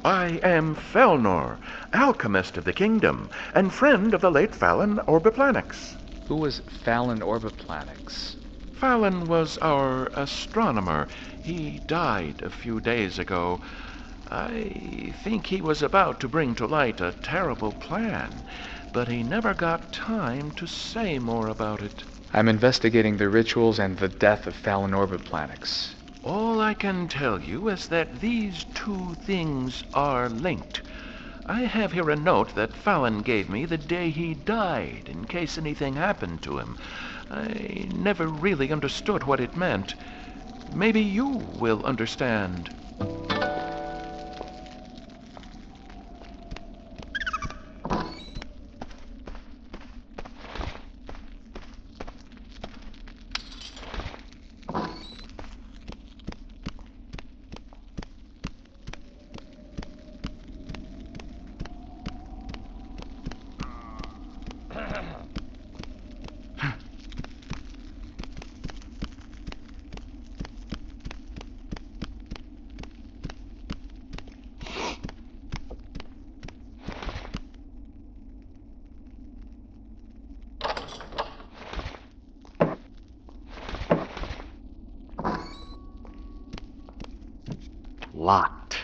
I am Felnor, alchemist of the kingdom, and friend of the late Fallon Orbiplanix. Who was Fallon Orbiplanix? Fallon was our astronomer. He died a few days ago. I think he was about to bring to light a terrible plan, but he never got time to say more about it. I'm investigating the rituals and the death of Fallon Orbiplanix. All I can tell you is that these two things are linked. I have here a note that Fallon gave me the day he died, in case anything happened to him. I never really understood what it meant. Maybe you will understand. Locked.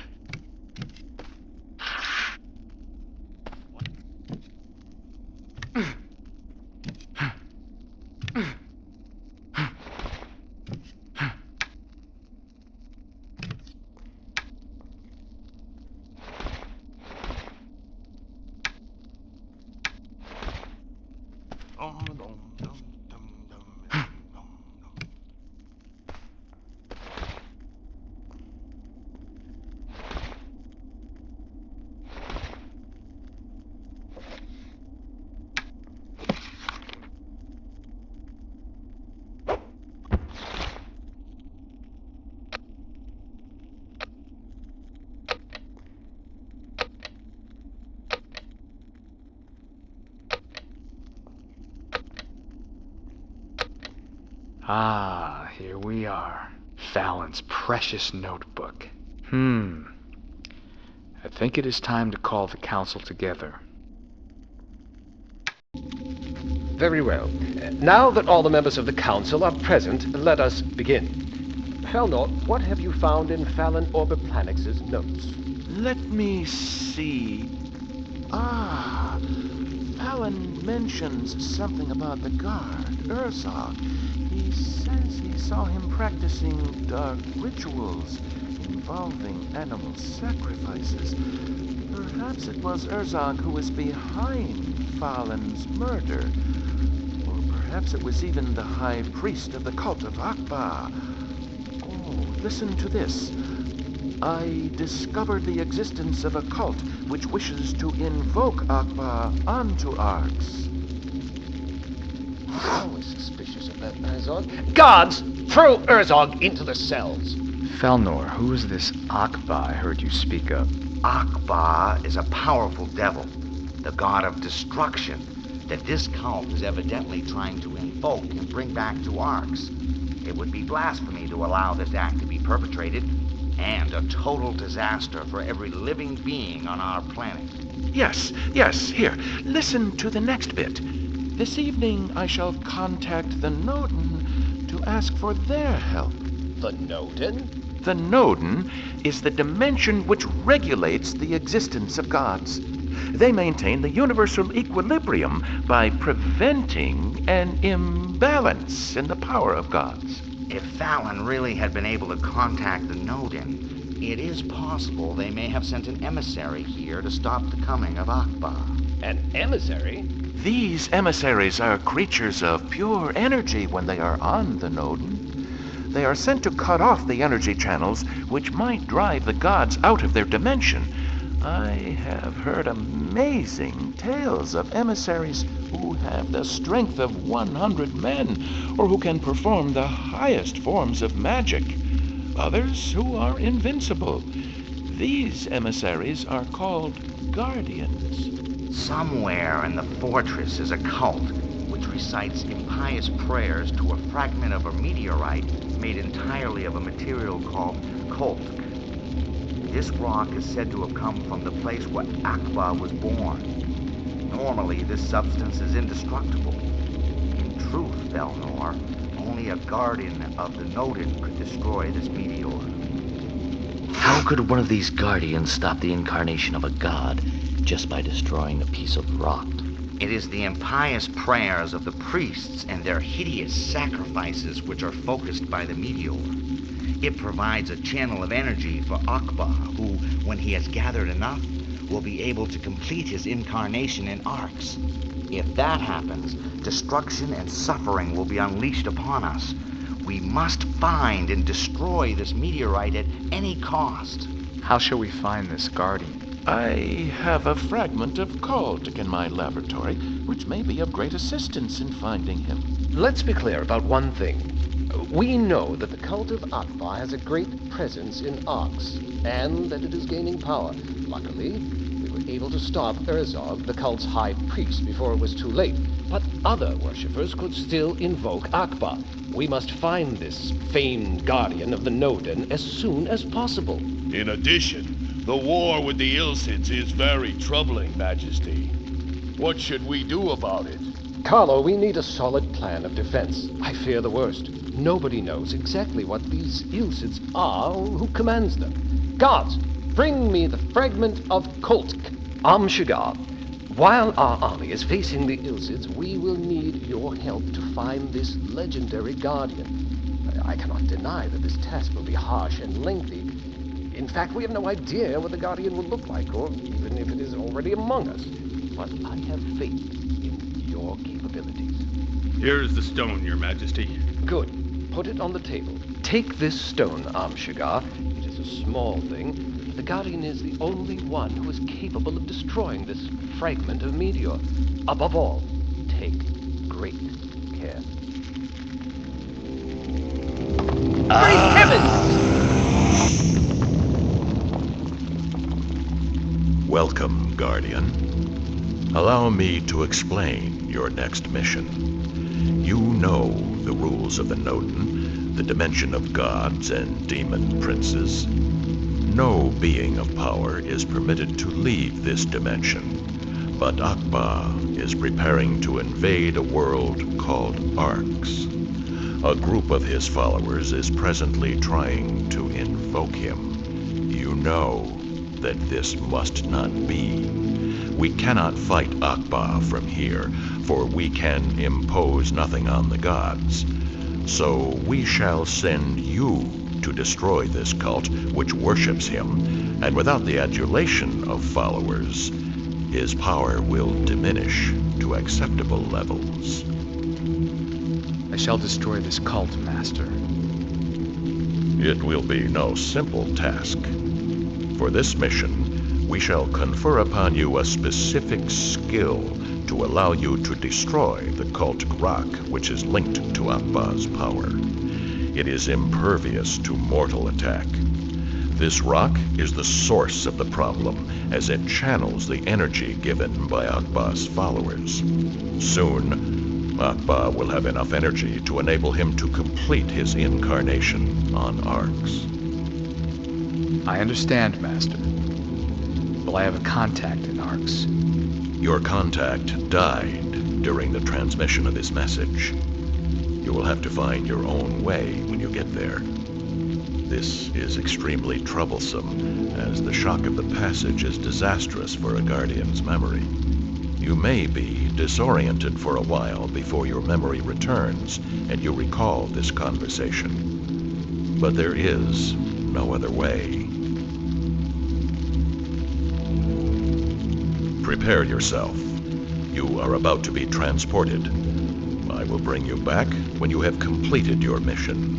Ah, here we are. Fallon's precious notebook. I think it is time to call the council together. Very well. Now that all the members of the council are present, let us begin. Felnor, what have you found in Fallon Orbiplanix's notes? Let me see. Fallon mentions something about the guard, Urzog. He says he saw him practicing dark rituals involving animal sacrifices. Perhaps it was Urzog who was behind Fallon's murder. Or perhaps it was even the high priest of the cult of Akbar. Oh, listen to this. I discovered the existence of a cult which wishes to invoke Akbar onto Arx. Always suspicious of that Urzog. Guards, throw Urzog into the cells. Felnor, who is this Akbar I heard you speak of? Akbar is a powerful devil, the god of destruction, that this cult is evidently trying to invoke and bring back to Arx. It would be blasphemy to allow this act to be perpetrated, and a total disaster for every living being on our planet. Yes, here. Listen to the next bit. This evening I shall contact the Nodin to ask for their help. The Nodin? The Nodin is the dimension which regulates the existence of gods. They maintain the universal equilibrium by preventing an imbalance in the power of gods. If Fallon really had been able to contact the Nodin, it is possible they may have sent an emissary here to stop the coming of Akbar. An emissary? These emissaries are creatures of pure energy when they are on the Nodin. They are sent to cut off the energy channels which might drive the gods out of their dimension. I have heard amazing tales of emissaries who have the strength of 100 men, or who can perform the highest forms of magic. Others who are invincible. These emissaries are called guardians. Somewhere in the fortress is a cult which recites impious prayers to a fragment of a meteorite made entirely of a material called kolk. This rock is said to have come from the place where Akbar was born. Normally, this substance is indestructible. In truth, Velnor, only a guardian of the Nodin could destroy this meteor. How could one of these guardians stop the incarnation of a god just by destroying a piece of rock? It is the impious prayers of the priests and their hideous sacrifices which are focused by the meteor. It provides a channel of energy for Akbar, who, when he has gathered enough, will be able to complete his incarnation in Arx. If that happens, destruction and suffering will be unleashed upon us. We must find and destroy this meteorite at any cost. How shall we find this guardian? I have a fragment of Caldic in my laboratory, which may be of great assistance in finding him. Let's be clear about one thing. We know that the cult of Akbar has a great presence in Arx, and that it is gaining power. Luckily, we were able to stop Urzog, the cult's high priest, before it was too late. But other worshippers could still invoke Akbar. We must find this famed guardian of the Nodin as soon as possible. In addition, the war with the Ilsids is very troubling, Majesty. What should we do about it? Carlo, we need a solid plan of defense. I fear the worst. Nobody knows exactly what these Ilsids are or who commands them. Guards, bring me the fragment of Koltk. Amshigar. While our army is facing the Ilsids, we will need your help to find this legendary guardian. I cannot deny that this task will be harsh and lengthy. In fact, we have no idea what the guardian will look like, or even if it is already among us. But I have faith in your capabilities. Here is the stone, Your Majesty. Good. Put it on the table. Take this stone, Amshigar. It is a small thing. The Guardian is the only one who is capable of destroying this fragment of meteor. Above all, take great care. Great heavens! Welcome, Guardian. Allow me to explain your next mission. You know the rules of the Nodin, the dimension of gods and demon princes. No being of power is permitted to leave this dimension, but Akbar is preparing to invade a world called Arx. A group of his followers is presently trying to invoke him. You know that this must not be. We cannot fight Akbar from here, for we can impose nothing on the gods. So we shall send you to destroy this cult which worships him, and without the adulation of followers, his power will diminish to acceptable levels. I shall destroy this cult, Master. It will be no simple task. For this mission, we shall confer upon you a specific skill to allow you to destroy the cultic rock which is linked to Akbar's power. It is impervious to mortal attack. This rock is the source of the problem, as it channels the energy given by Akbar's followers. Soon, Akbar will have enough energy to enable him to complete his incarnation on Arx. I understand, Master. But I have a contact in Arx. Your contact died during the transmission of his message. You will have to find your own way when you get there. This is extremely troublesome, as the shock of the passage is disastrous for a Guardian's memory. You may be disoriented for a while before your memory returns and you recall this conversation. But there is no other way. Prepare yourself. You are about to be transported. I will bring you back when you have completed your mission.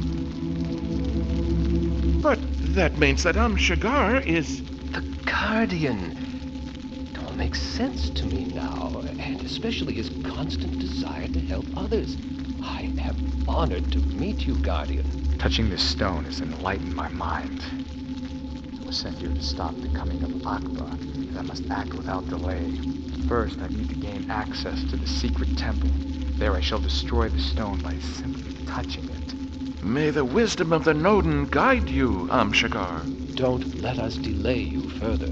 But that means that Amshigar is... The Guardian. It all makes sense to me now, and especially his constant desire to help others. I am honored to meet you, Guardian. Touching this stone has enlightened my mind. I was sent here to stop the coming of Akbar, and I must act without delay. First, I need to gain access to the secret temple. There I shall destroy the stone by simply touching it. May the wisdom of the Nodin guide you, Amshigar. Don't let us delay you further.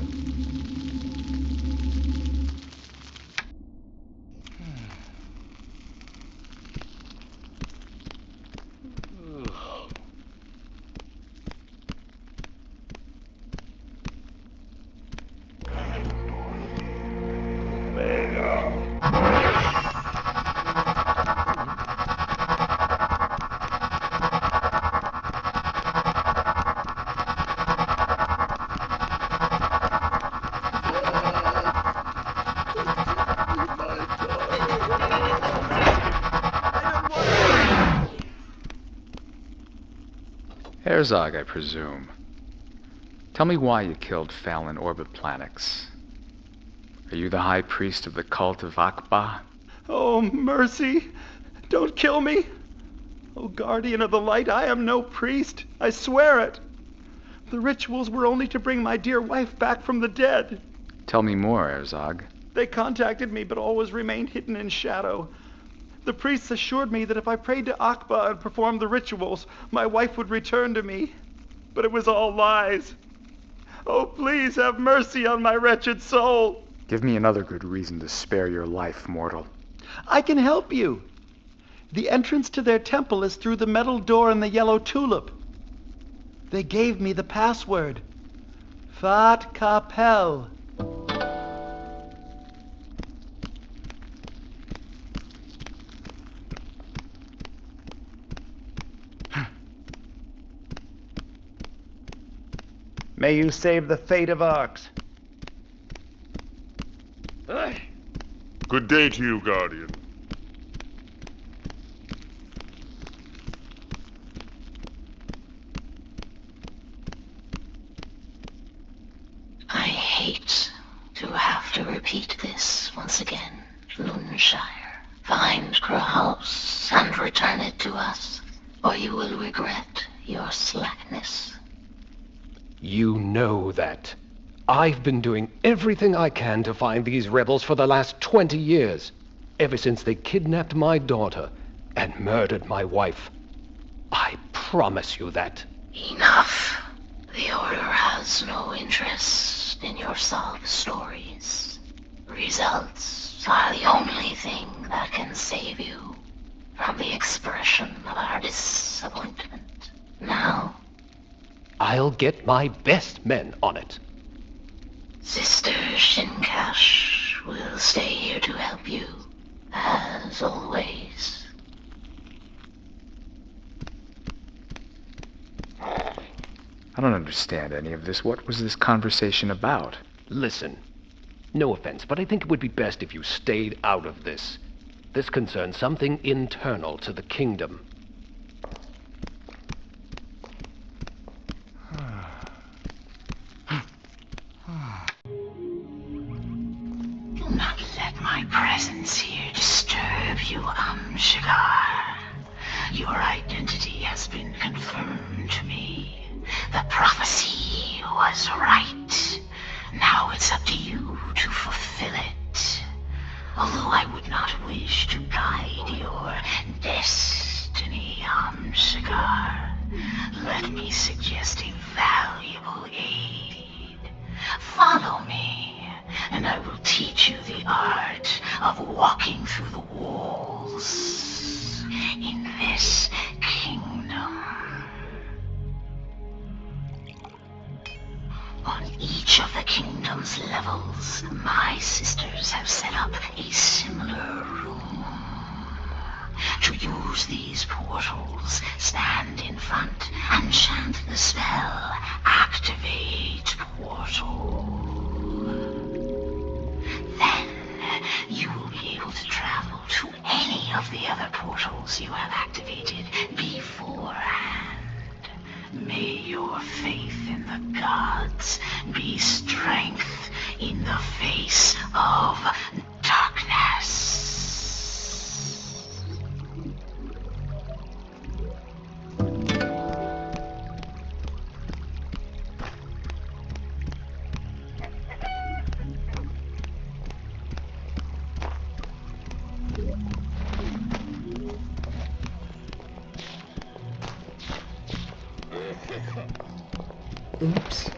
Herzog, I presume. Tell me why you killed Fallon Orbitplanix. Are you the high priest of the cult of Akba? Oh, mercy! Don't kill me! Oh, guardian of the light, I am no priest. I swear it. The rituals were only to bring my dear wife back from the dead. Tell me more, Herzog. They contacted me, but always remained hidden in shadow. The priests assured me that if I prayed to Akba and performed the rituals, my wife would return to me. But it was all lies. Oh, please have mercy on my wretched soul. Give me another good reason to spare your life, mortal. I can help you. The entrance to their temple is through the metal door in the yellow tulip. They gave me the password. Fat Kapel. May you save the fate of Arx. Good day to you, Guardian. I hate to have to repeat this once again, Luneshire. Find Kraus and return it to us, or you will regret your slackness. You know that. I've been doing everything I can to find these rebels for the last 20 years, ever since they kidnapped my daughter and murdered my wife. I promise you that. Enough. The Order has no interest in your sob stories. Results are the only thing that can save you from the expression of our disappointment. Now, I'll get my best men on it. Sister Shinkash will stay here to help you, as always. I don't understand any of this. What was this conversation about? Listen, no offense, but I think it would be best if you stayed out of this. This concerns something internal to the kingdom. Do not let my presence here disturb you, Shigar. Your identity has been confirmed to me. The prophecy was right. Now it's up to you to fulfill it. Although I would not wish to guide your destiny, Shigar, let me suggest a valuable aid. Follow me, and I will teach you the art of walking through the walls in this kingdom. On each of the kingdom's levels, my sisters have set up a similar room. To use these portals, stand in front and chant the spell, Activate Portal. Then you will be able to travel to any of the other portals you have activated beforehand. May your faith in the gods be strength in the face of darkness. Oops.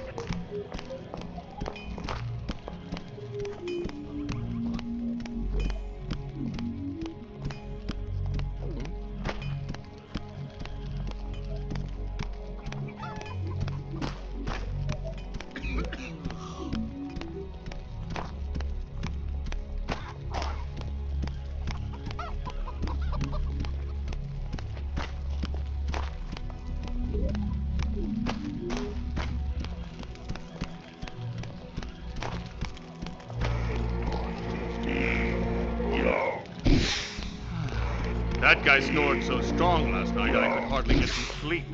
That guy snored so strong last night I could hardly get some sleep.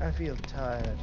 I feel tired.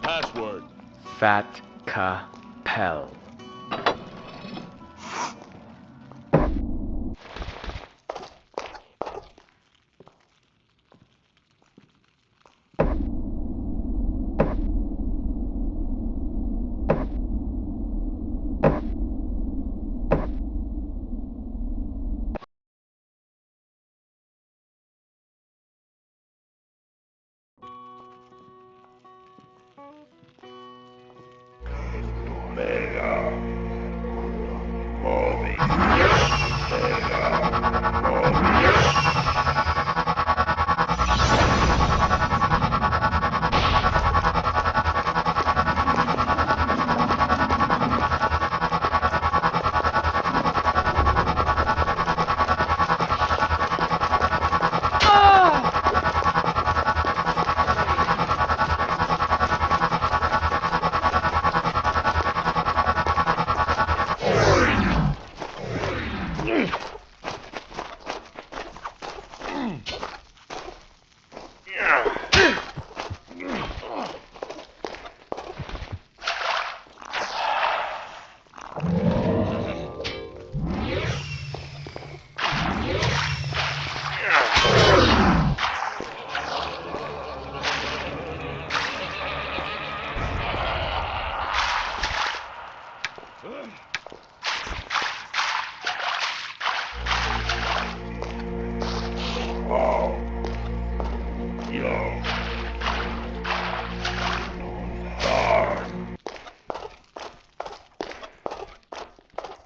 Password. Fat-Ka-Pel.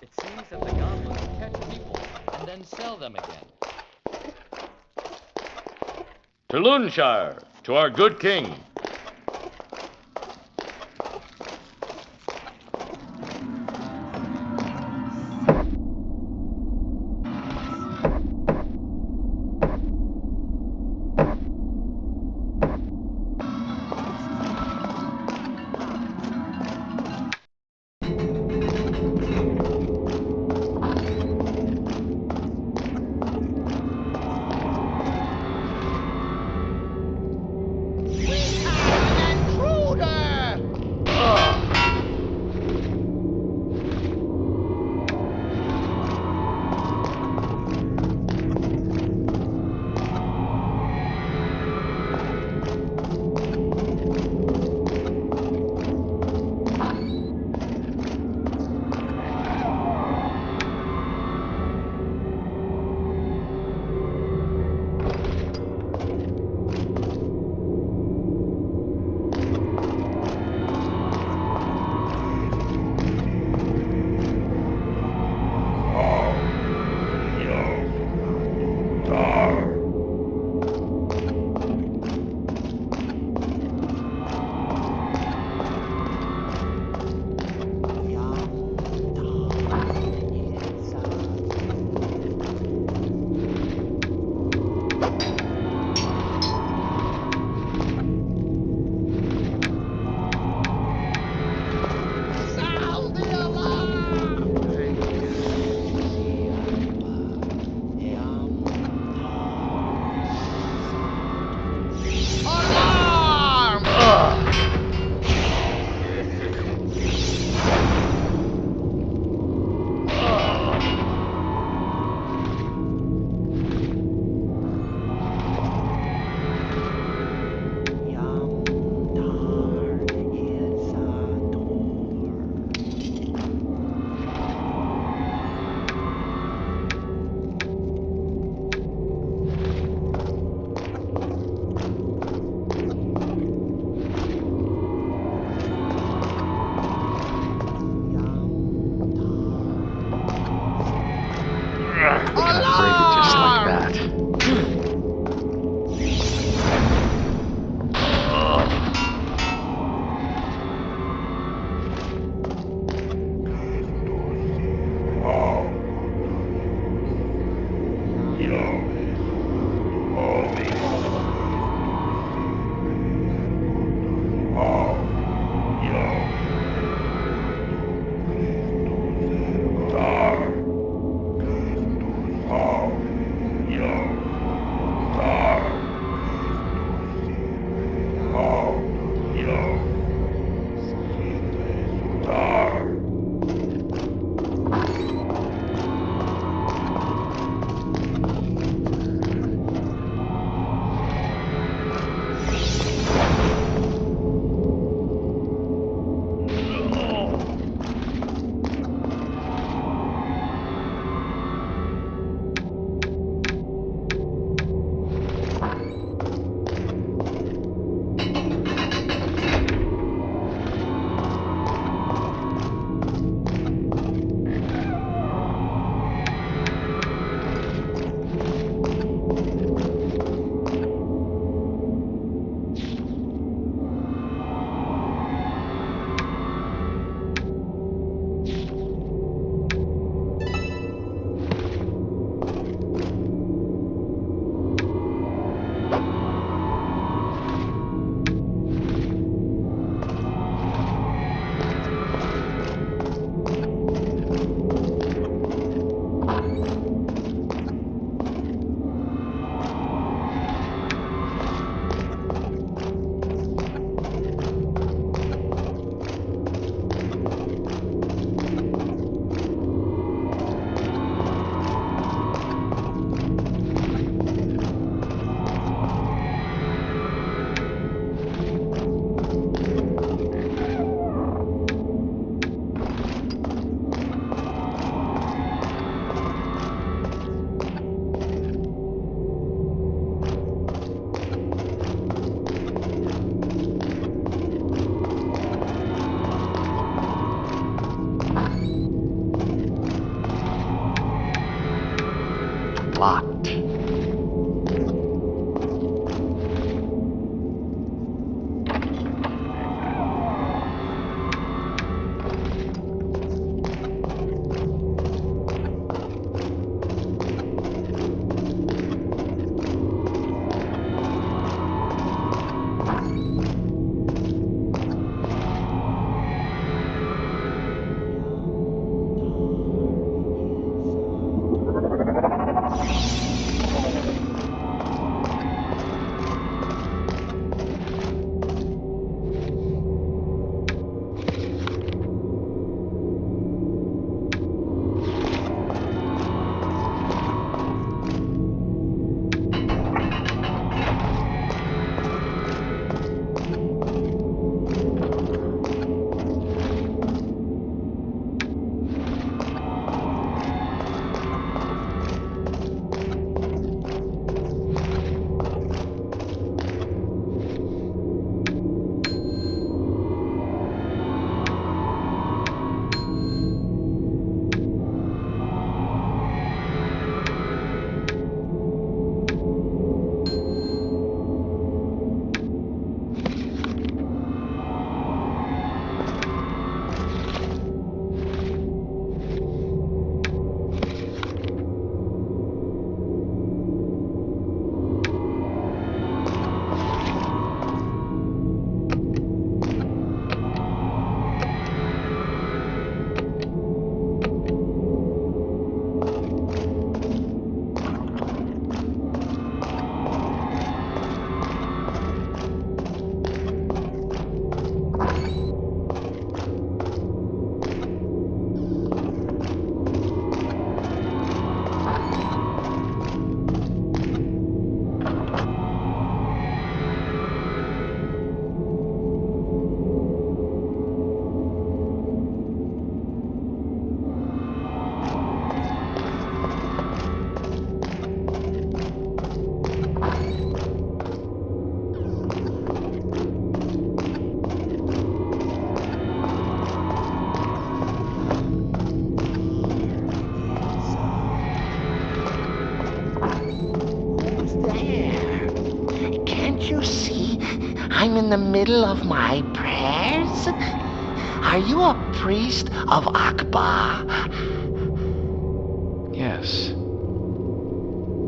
It seems that the goblins catch people and then sell them again. To Luneshire, to our good king. you see, I'm in the middle of my prayers. Are you a priest of Akbar? Yes.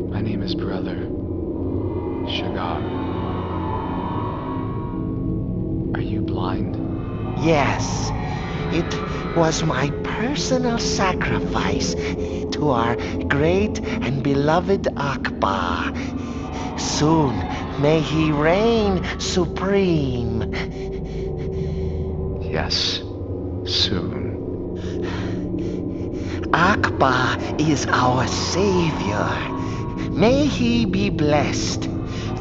My name is Brother Sugar. Are you blind? Yes. It was my personal sacrifice to our great and beloved Akbar. Soon may he reign supreme. Yes. Soon. Akbar is our savior. May he be blessed.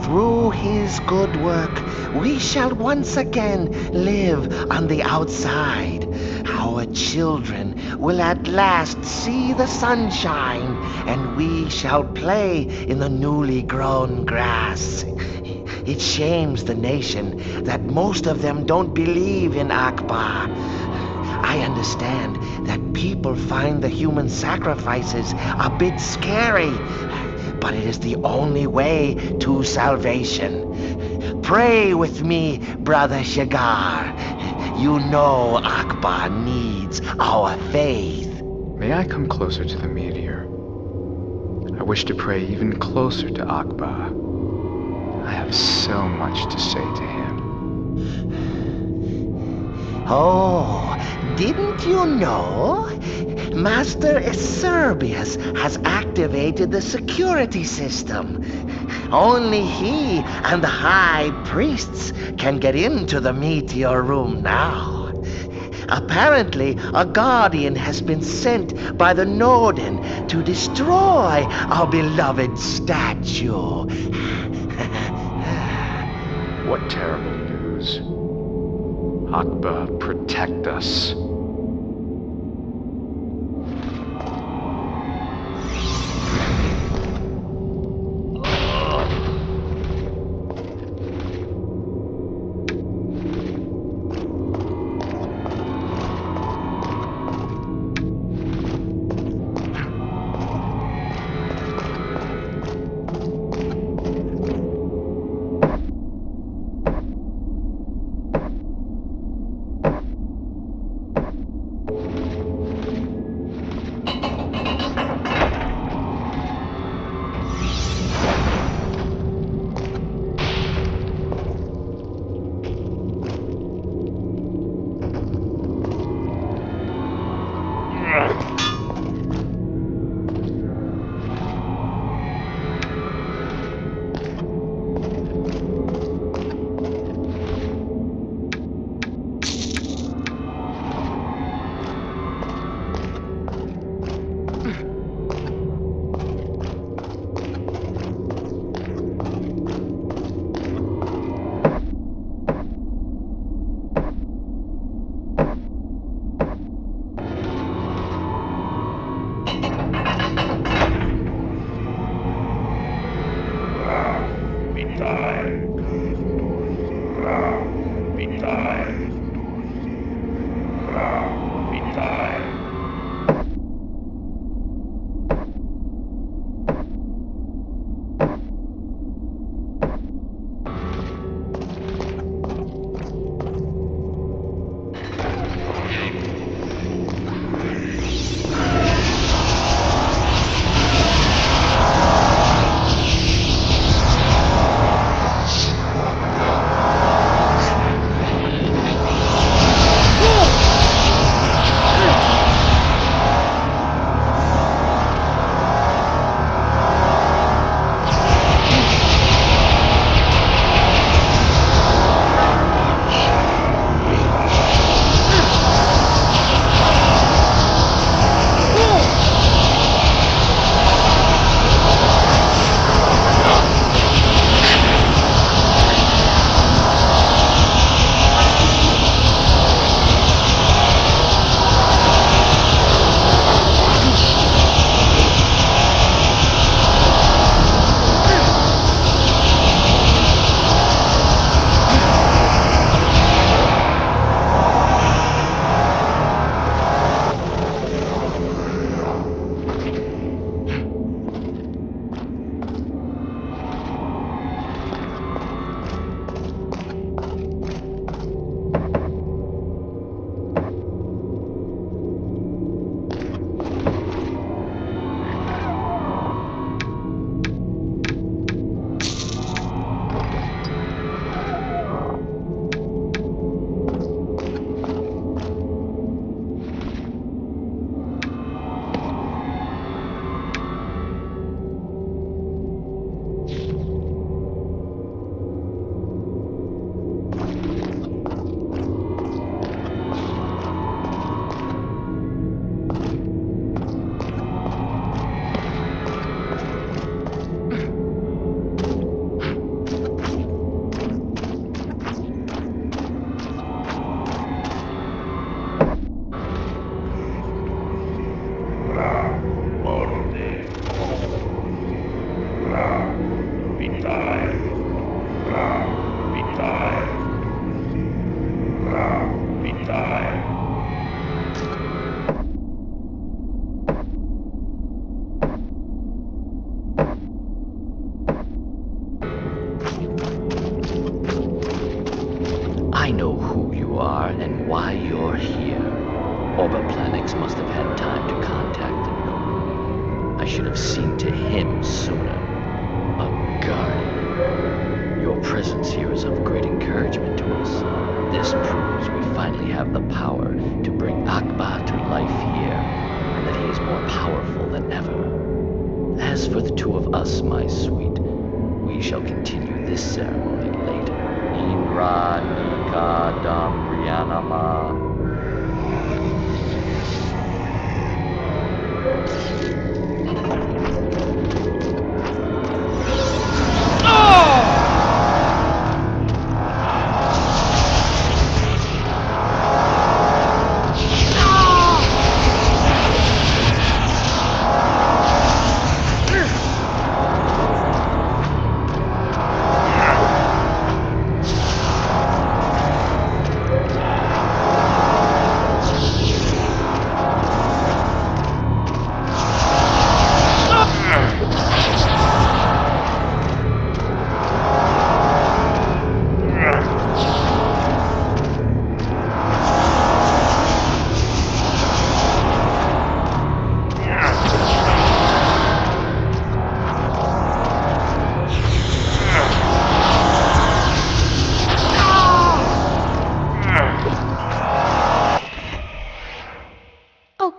Through his good work, we shall once again live on the outside. Our children will at last see the sunshine, and we shall play in the newly grown grass. It shames the nation that most of them don't believe in Akbar. I understand that people find the human sacrifices a bit scary, but it is the only way to salvation. Pray with me, Brother Shigar. You know Akbar needs our faith. May I come closer to the meteor? I wish to pray even closer to Akbar. I have so much to say to him. Oh, didn't you know? Master Acerbius has activated the security system. Only he and the high priests can get into the meteor room now. Apparently, a guardian has been sent by the Norden to destroy our beloved statue. What terrible news. Akbar, protect us. why you're here. Orboplanix must have had time to contact the Node. I should have seen to him sooner. A guardian. Your presence here is of great encouragement to us. This proves we finally have the power to bring Akba to life here, and that he is more powerful than ever. As for the two of us, my sweet, we shall continue this ceremony later. Inra Nika Dam Rianama.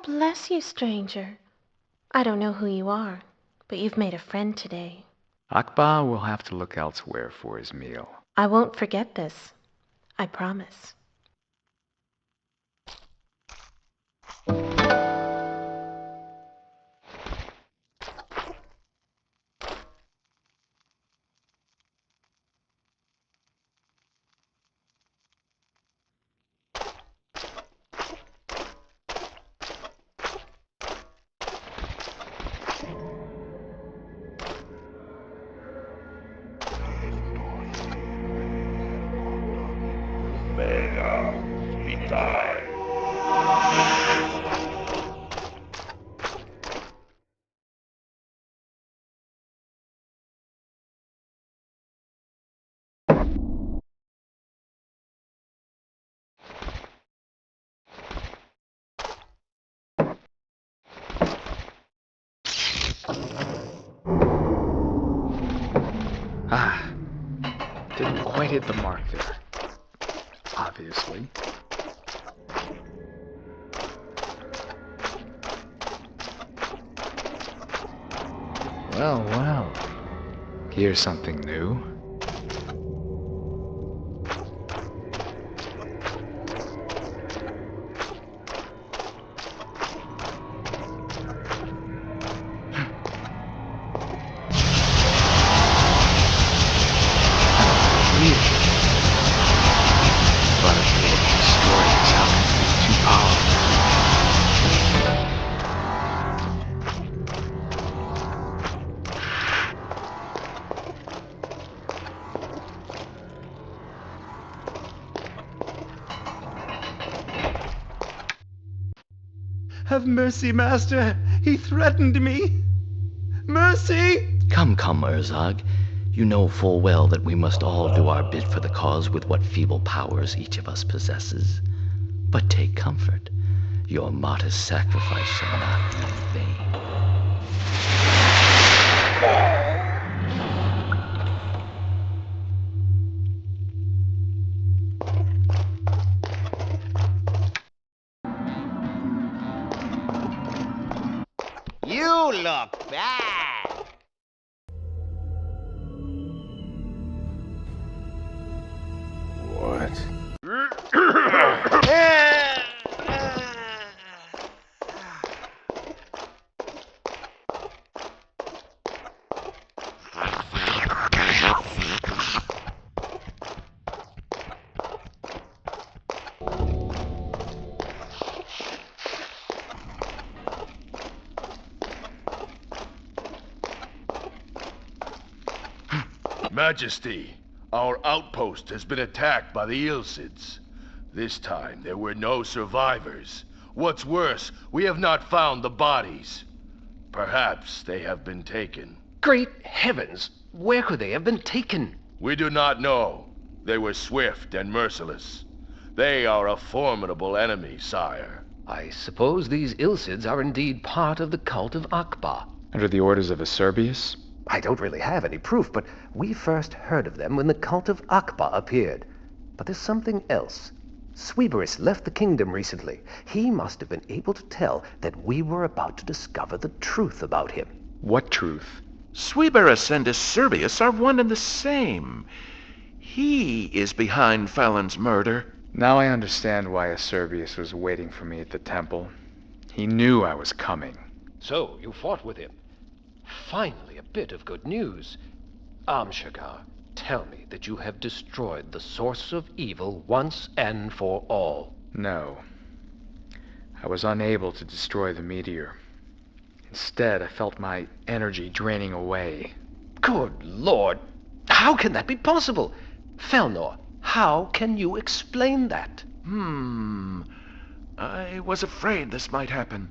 Bless you, stranger. I don't know who you are, but you've made a friend today. Akba will have to look elsewhere for his meal. I won't forget this. I promise. Didn't quite hit the mark there. Obviously. Well. Here's something new. Have mercy, Master. He threatened me. Mercy! Come, Urzog. You know full well that we must all do our bit for the cause with what feeble powers each of us possesses. But take comfort. Your modest sacrifice shall not be in vain. You look bad. What? Majesty, our outpost has been attacked by the Ilsids. This time, there were no survivors. What's worse, we have not found the bodies. Perhaps they have been taken. Great heavens! Where could they have been taken? We do not know. They were swift and merciless. They are a formidable enemy, sire. I suppose these Ilsids are indeed part of the cult of Akbar. Under the orders of Acerbius? I don't really have any proof, but we first heard of them when the cult of Akbar appeared. But there's something else. Sweeberus left the kingdom recently. He must have been able to tell that we were about to discover the truth about him. What truth? Sweeberus and Acerbius are one and the same. He is behind Fallon's murder. Now I understand why Acerbius was waiting for me at the temple. He knew I was coming. So, you fought with him. Finally, a bit of good news. Amshagar, tell me that you have destroyed the source of evil once and for all. No. I was unable to destroy the meteor. Instead, I felt my energy draining away. Good Lord! How can that be possible? Felnor, how can you explain that? I was afraid this might happen.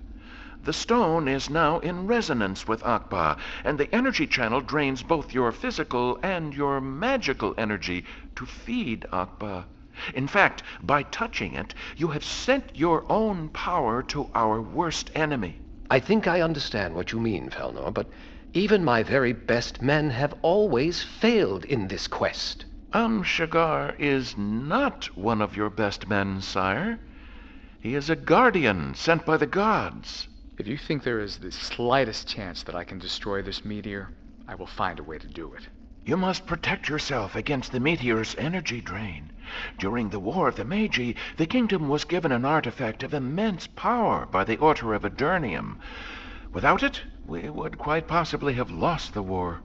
The stone is now in resonance with Akbar, and the energy channel drains both your physical and your magical energy to feed Akbar. In fact, by touching it, you have sent your own power to our worst enemy. I think I understand what you mean, Felnor, but even my very best men have always failed in this quest. Amshagar is not one of your best men, sire. He is a guardian sent by the gods. If you think there is the slightest chance that I can destroy this meteor, I will find a way to do it. You must protect yourself against the meteor's energy drain. During the War of the Magi, the kingdom was given an artifact of immense power by the Order of Adernium. Without it, we would quite possibly have lost the war.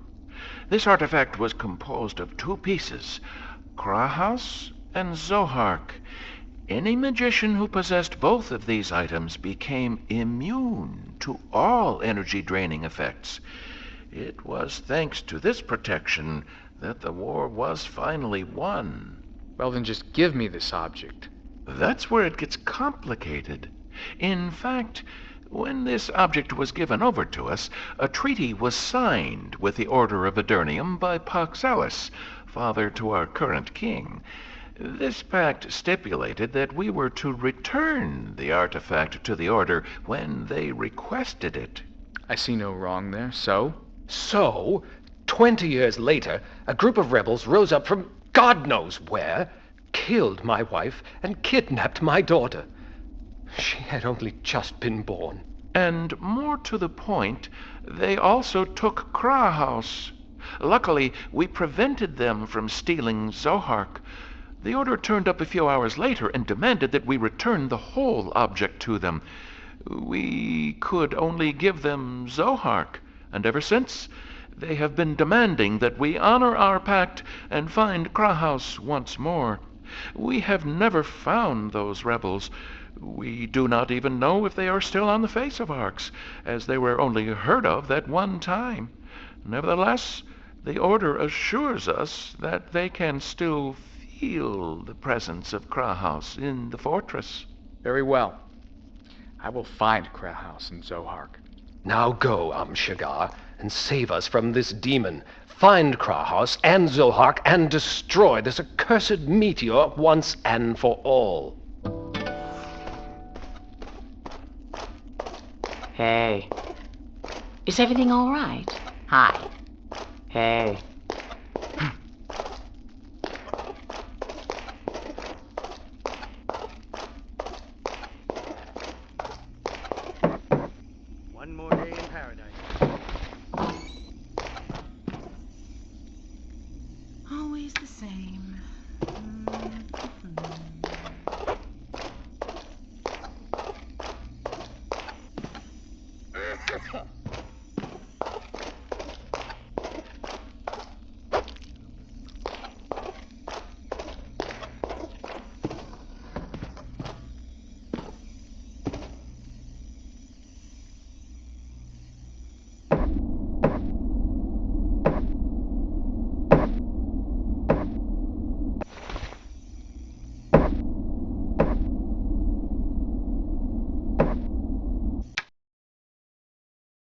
This artifact was composed of two pieces, Krahas and Zohark. Any magician who possessed both of these items became immune to all energy-draining effects. It was thanks to this protection that the war was finally won. Well, then just give me this object. That's where it gets complicated. In fact, when this object was given over to us, a treaty was signed with the Order of Adernium by Paxalis, father to our current king. This pact stipulated that we were to return the artifact to the Order when they requested it. I see no wrong there, so? So, 20 years later, a group of rebels rose up from God knows where, killed my wife, and kidnapped my daughter. She had only just been born. And more to the point, they also took Krahhaus. Luckily, we prevented them from stealing Zohark. The Order turned up a few hours later and demanded that we return the whole object to them. We could only give them Zohark, and ever since, they have been demanding that we honor our pact and find Krahhaus once more. We have never found those rebels. We do not even know if they are still on the face of Arx, as they were only heard of that one time. Nevertheless, the Order assures us that they can still feel the presence of Krahhaus in the fortress. Very well. I will find Krahhaus and Zohark. Now go, Amshagar, and save us from this demon. Find Krahhaus and Zohark and destroy this accursed meteor once and for all. Hey. Is everything all right? Hi. Hey. One more day in paradise. Always the same.